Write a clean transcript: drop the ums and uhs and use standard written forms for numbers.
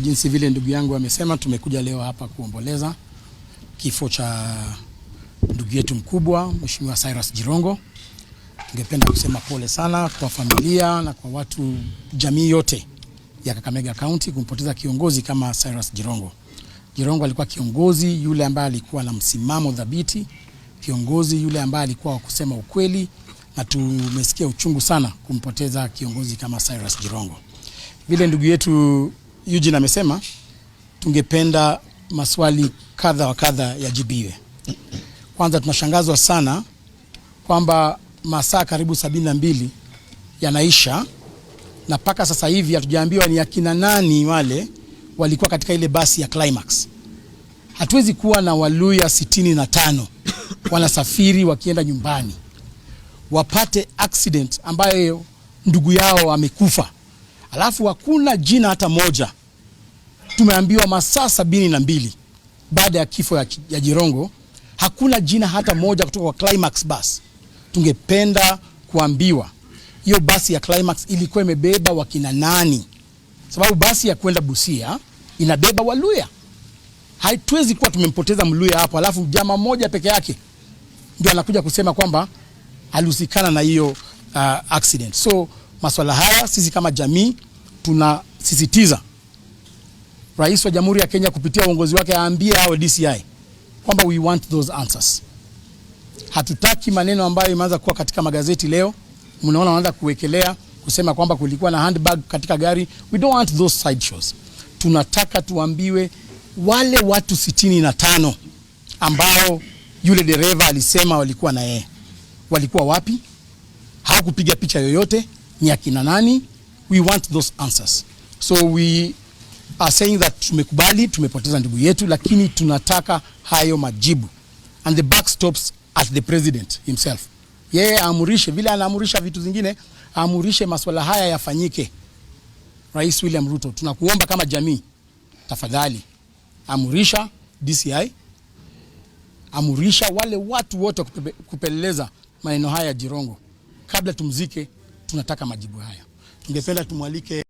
Jinsi vile ndugu yangu amesema, tumekuja leo hapa kuomboleza kifo cha ndugu yetu mkubwa Mheshimiwa Cyrus Jirongo. Ningependa kusema pole sana kwa familia na kwa watu, jamii yote ya Kakamega County kumpoteza kiongozi kama Cyrus Jirongo. Jirongo alikuwa kiongozi yule ambaye alikuwa na msimamo dhabiti, kiongozi yule ambaye alikuwa wa kusema ukweli, na tumesikia uchungu sana kumpoteza kiongozi kama Cyrus Jirongo. Vile ndugu yetu Eugene amesema, tungependa maswali kadha wa kadha yajibiwe. Kwanza, tunashangazwa sana kwamba masaa karibu 72 yanaisha na paka sasa hivi hatujaambiwa ni akina nani wale walikuwa katika ile basi ya Climax. Hatuwezi kuwa na Waluya 65 wanasafiri wakienda nyumbani, wapate accident ambayo ndugu yao amekufa, alafu hakuna jina hata moja. Tumeambiwa masaa 72 baada ya kifo ya Jirongo, hakuna jina hata moja kutoka kwa Climax bus. Tungependa kuambiwa hiyo basi ya Climax ilikuwa imebeba wakina nani, sababu basi ya kwenda Busia inabeba Waluya. Haituwezi kuwa tumempoteza Mluya hapo, alafu jamaa mmoja peke yake ndio anakuja kusema kwamba alihusikana na hiyo accident. So masuala haya sisi kama jamii tunasisitiza Rais wa Jamhuri ya Kenya kupitia uongozi wake aambie hao DCI kwamba we want those answers. Hatutaki maneno ambayo imeanza kuwa katika magazeti leo. Mnaona wanaanza kuwekelea kusema kwamba kulikuwa na handbag katika gari. We don't want those side shows. Tunataka tuambiwe wale watu 65 ambao yule dereva alisema walikuwa na yeye, walikuwa wapi? Hawakupiga picha yoyote, ni akina nani? We want those answers. So we are saying that tumekubali tumepoteza ndugu yetu, lakini tunataka hayo majibu, and the buck stops at the president himself. Yeye aamurishe vile anaamurisha vitu zingine, aamurishe masuala haya yafanyike. Rais William Ruto, tunakuomba kama jamii, tafadhali amurisha DCI, amurisha wale watu wote kupeleleza maneno haya ya Jirongo. Kabla tumzike, tunataka majibu haya. Tungependa tumwalike